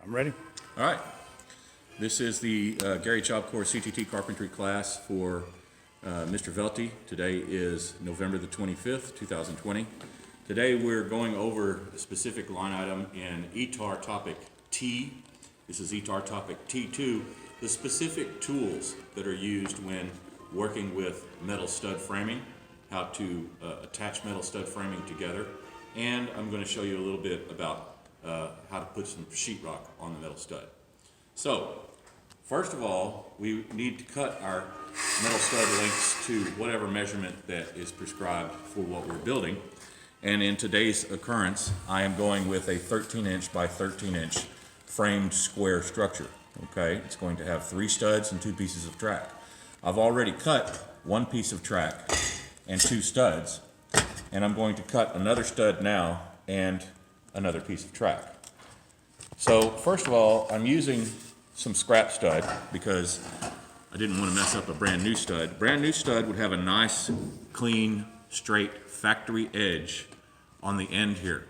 I'm ready. All right. This is the Gary Job Corps CTT Carpentry class for Mr. Velte. Today is November the 25th, 2020. Today we're going over a specific line item in ETAR topic T. This is ETAR topic T2, the specific tools that are used when working with metal stud framing, how to attach metal stud framing together, and I'm going to show you a little bit about how to put some sheetrock on the metal stud. So, first of all, we need to cut our metal stud lengths to whatever measurement that is prescribed for what we're building. And in today's occurrence, I am going with a 13-inch by 13-inch framed square structure. Okay, it's going to have 3 studs and 2 pieces of track. I've already cut 1 piece of track and 2 studs, and I'm going to cut another stud now and another piece of track. So first of all, I'm using some scrap stud because I didn't want to mess up a brand new stud. Brand new stud would have a nice, clean, straight factory edge on the end here.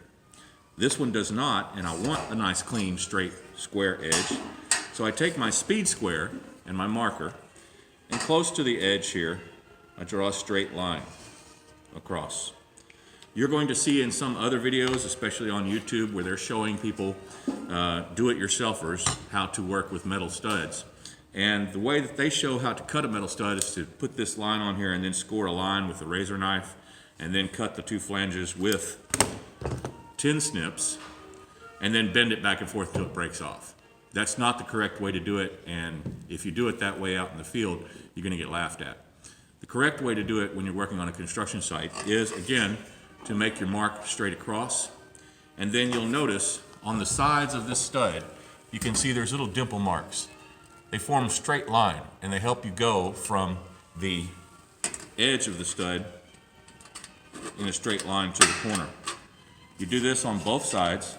This one does not, and I want a nice, clean, straight, square edge. So I take my speed square and my marker, and close to the edge here, I draw a straight line across. You're going to see in some other videos, especially on YouTube, where they're showing people do-it-yourselfers how to work with metal studs. And the way that they show how to cut a metal stud is to put this line on here and then score a line with a razor knife and then cut the 2 flanges with tin snips and then bend it back and forth till it breaks off. That's not the correct way to do it, and if you do it that way out in the field, you're going to get laughed at. The correct way to do it when you're working on a construction site is, again, to make your mark straight across, and then you'll notice on the sides of this stud you can see there's little dimple marks. They form a straight line and they help you go from the edge of the stud in a straight line to the corner. You do this on both sides.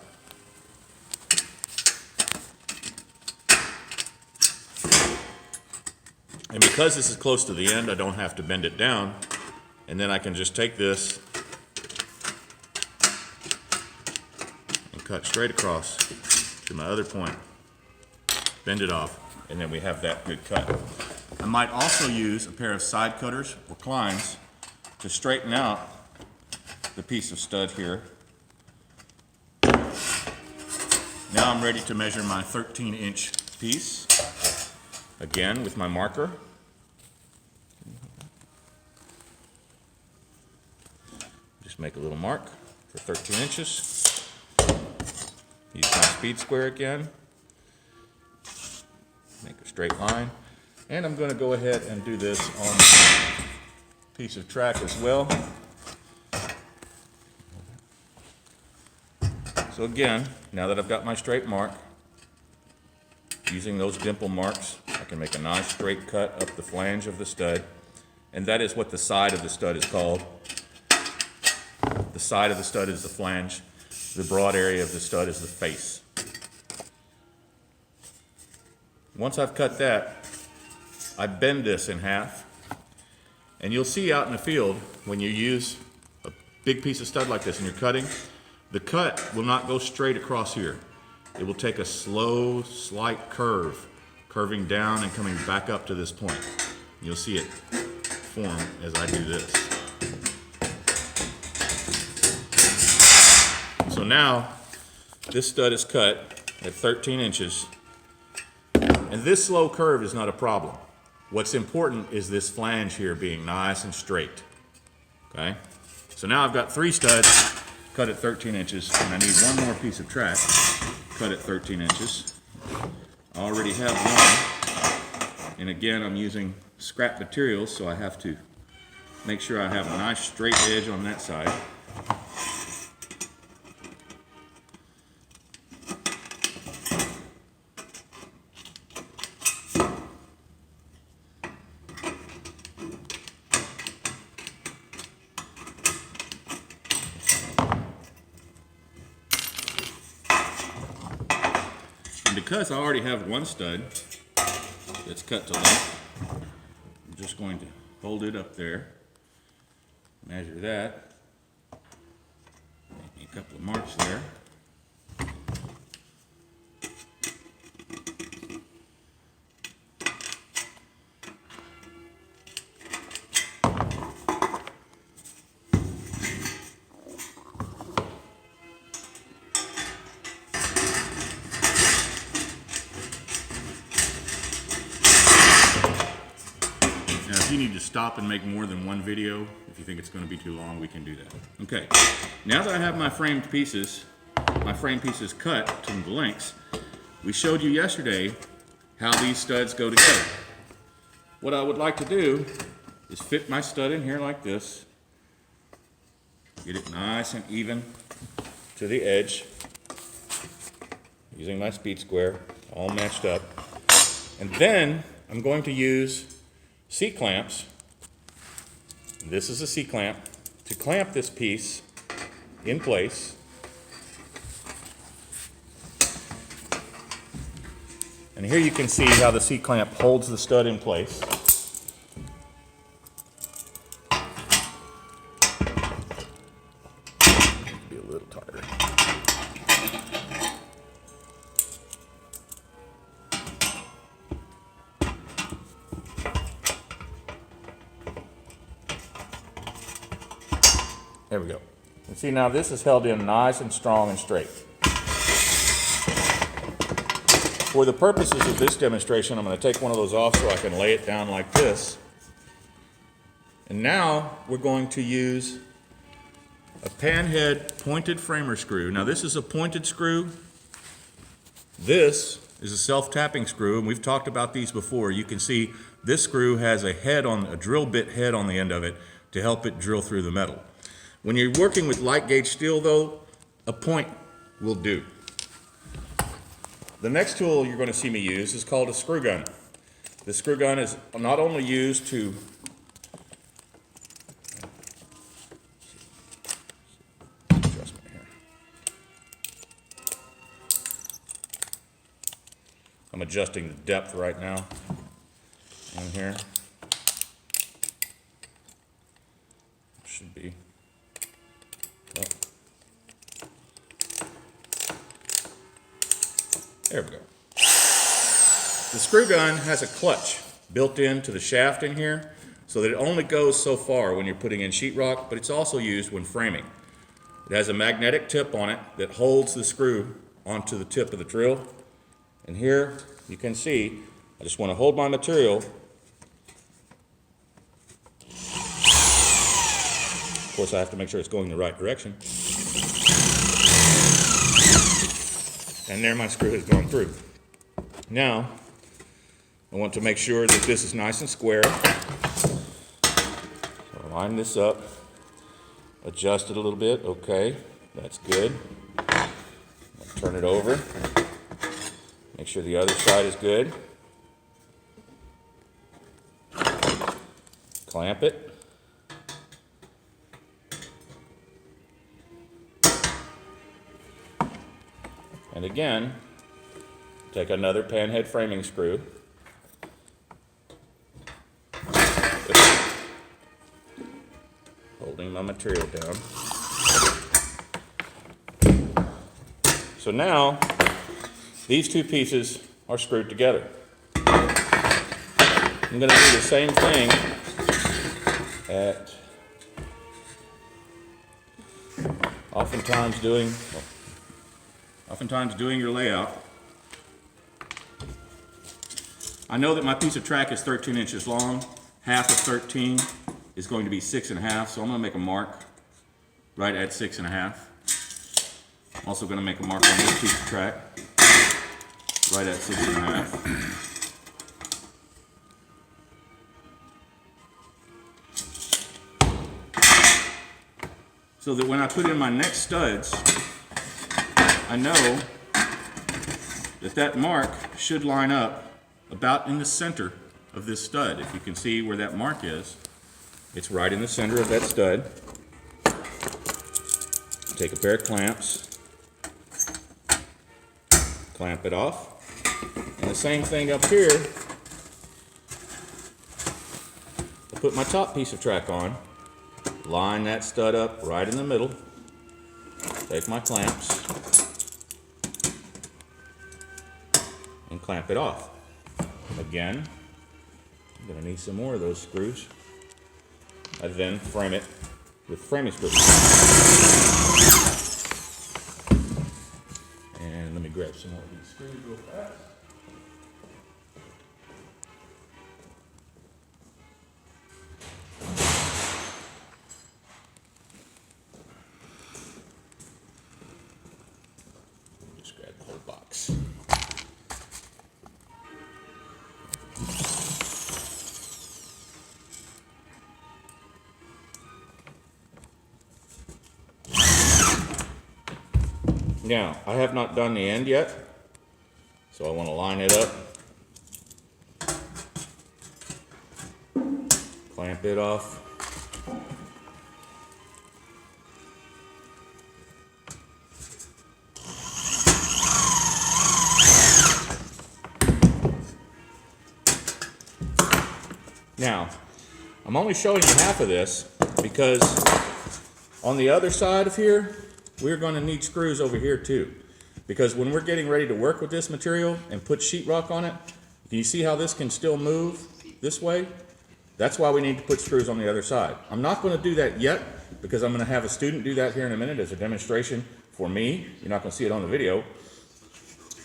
And because this is close to the end, I don't have to bend it down, and then I can just take this cut straight across to my other point, bend it off, and then we have that good cut. I might also use a pair of side cutters or clines to straighten out the piece of stud here. Now I'm ready to measure my 13-inch piece, again with my marker. Just make a little mark for 13 inches. Use my speed square again, make a straight line, and I'm going to go ahead and do this on the piece of track as well. So again, now that I've got my straight mark, using those dimple marks, I can make a nice straight cut up the flange of the stud, and that is what the side of the stud is called. The side of the stud is the flange. The broad area of the stud is the face. Once I've cut that, I bend this in half, and you'll see out in the field when you use a big piece of stud like this and you're cutting, the cut will not go straight across here. It will take a slow, slight curve, curving down and coming back up to this point. You'll see it form as I do this. So now, this stud is cut at 13 inches, and this slow curve is not a problem. What's important is this flange here being nice and straight, okay? So now I've got 3 studs cut at 13 inches, and I need 1 more piece of track cut at 13 inches. I already have 1, and again, I'm using scrap materials, so I have to make sure I have a nice straight edge on that side. Because I already have 1 stud that's cut to length, I'm just going to hold it up there, measure that, make me a couple of marks there, if you need to stop and make more than one video, if you think it's going to be too long, we can do that. Okay, now that I have my frame pieces cut to the lengths, we showed you yesterday how these studs go together. What I would like to do is fit my stud in here like this, get it nice and even to the edge, using my speed square, all matched up. And then I'm going to use C-clamps. This is a C-clamp to clamp this piece in place. And here you can see how the C-clamp holds the stud in place. Be a little tighter. There we go. You see now this is held in nice and strong and straight. For the purposes of this demonstration, I'm going to take one of those off so I can lay it down like this. And now we're going to use a panhead pointed framer screw. Now this is a pointed screw. This is a self-tapping screw, and we've talked about these before. You can see this screw has a drill bit head on the end of it to help it drill through the metal. When you're working with light gauge steel though, a point will do. The next tool you're going to see me use is called a screw gun. The screw gun is not only used to I'm adjusting the depth right now in here. Should be. Oh. There we go. The screw gun has a clutch built into the shaft in here so that it only goes so far when you're putting in sheetrock, but it's also used when framing. It has a magnetic tip on it that holds the screw onto the tip of the drill. And here you can see, I just want to hold my material. Of course, I have to make sure it's going the right direction. And there my screw has gone through. Now, I want to make sure that this is nice and square. So line this up, adjust it a little bit. Okay, that's good. Turn it over. Make sure the other side is good. Clamp it. And again, take another panhead framing screw. Holding my material down. So now, these two pieces are screwed together. I'm going to do the same thing at oftentimes doing your layout. I know that my piece of track is 13 inches long. Half of 13 is going to be 6.5, so I'm going to make a mark right at 6.5. I'm also going to make a mark on this piece of track right at 6.5. So that when I put in my next studs, I know that that mark should line up about in the center of this stud. If you can see where that mark is, it's right in the center of that stud. Take a pair of clamps, clamp it off. And the same thing up here, I'll put my top piece of track on, line that stud up right in the middle, take my clamps, and clamp it off. Again, I'm going to need some more of those screws. I then frame it with framing screws. And let me grab some more of these screws real fast. Now, I have not done the end yet, so I want to line it up, clamp it off. Now, I'm only showing you half of this because on the other side of here, we're going to need screws over here too. Because when we're getting ready to work with this material and put sheetrock on it, can you see how this can still move this way? That's why we need to put screws on the other side. I'm not going to do that yet because I'm going to have a student do that here in a minute as a demonstration for me. You're not going to see it on the video.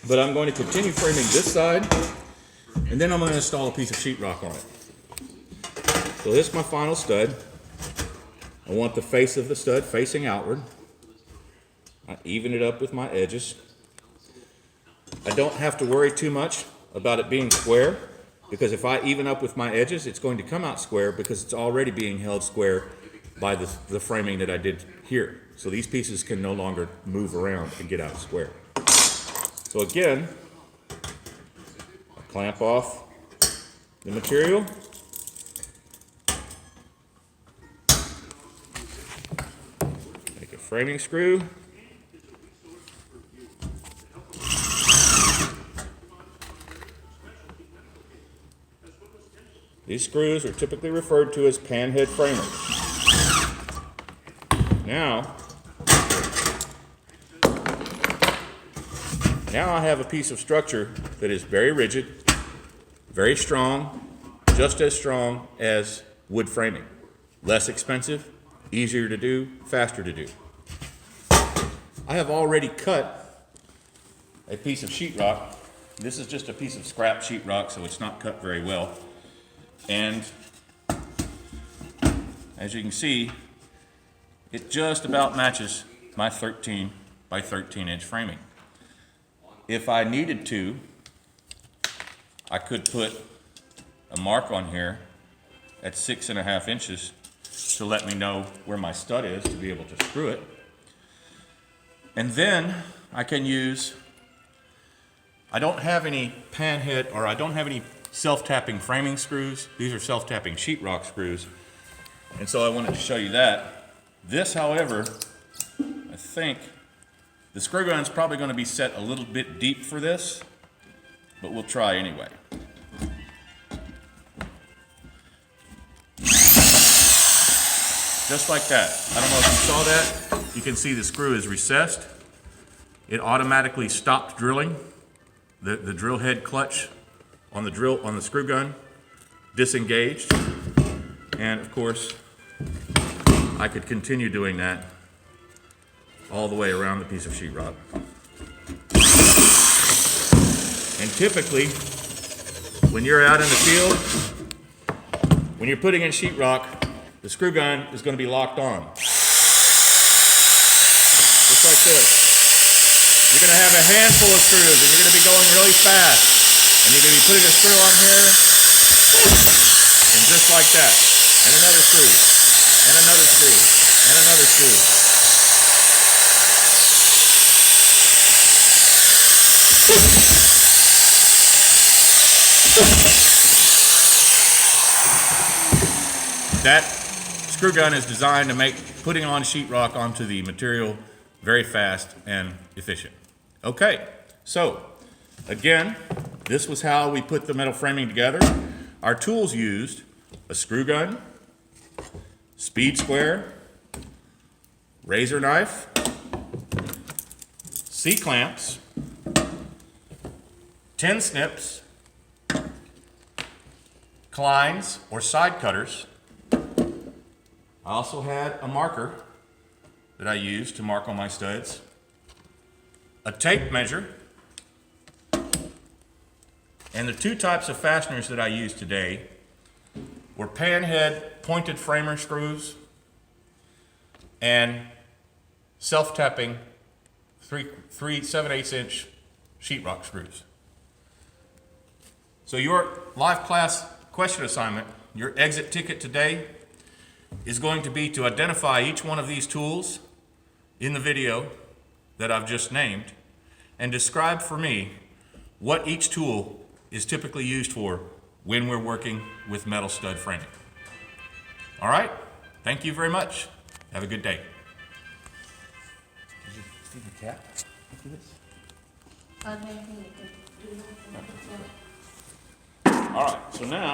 But I'm going to continue framing this side, and then I'm going to install a piece of sheetrock on it. So this is my final stud. I want the face of the stud facing outward. I even it up with my edges. I don't have to worry too much about it being square, because if I even up with my edges, it's going to come out square because it's already being held square by the framing that I did here. So these pieces can no longer move around and get out square. So again, I clamp off the material. Make a framing screw. These screws are typically referred to as panhead framers. Now I have a piece of structure that is very rigid, very strong, just as strong as wood framing. Less expensive, easier to do, faster to do. I have already cut a piece of sheetrock. This is just a piece of scrap sheetrock, so it's not cut very well. And as you can see, it just about matches my 13 by 13 inch framing. If I needed to, I could put a mark on here at 6.5 inches to let me know where my stud is to be able to screw it. And then I can use, I don't have any panhead, or I don't have any self-tapping framing screws. These are self-tapping sheetrock screws. And so I wanted to show you that. This, however, I think the screw gun is probably going to be set a little bit deep for this, but we'll try anyway. Just like that. I don't know if you saw that. You can see the screw is recessed. It automatically stopped drilling. The drill head clutch on the screw gun disengaged, and of course I could continue doing that all the way around the piece of sheetrock. And typically, when you're out in the field, when you're putting in sheetrock, the screw gun is going to be locked on, just like this. You're going to have a handful of screws, and you're going to be going really fast. And you're going to be putting a screw on here, and just like that, and another screw, and another screw, and another screw. That screw gun is designed to make putting on sheetrock onto the material very fast and efficient. Okay, so again, this was how we put the metal framing together. Our tools used a screw gun, speed square, razor knife, C-clamps, tin snips, clines or side cutters. I also had a marker that I used to mark on my studs, a tape measure, and the two types of fasteners that I used today were panhead pointed framer screws and self-tapping 3 7/8 inch sheetrock screws. So your live class question assignment, your exit ticket today, is going to be to identify each one of these tools in the video that I've just named and describe for me what each tool is typically used for when we're working with metal stud framing. All right, thank you very much. Have a good day. Did you see the cat? Look at this. All right, so now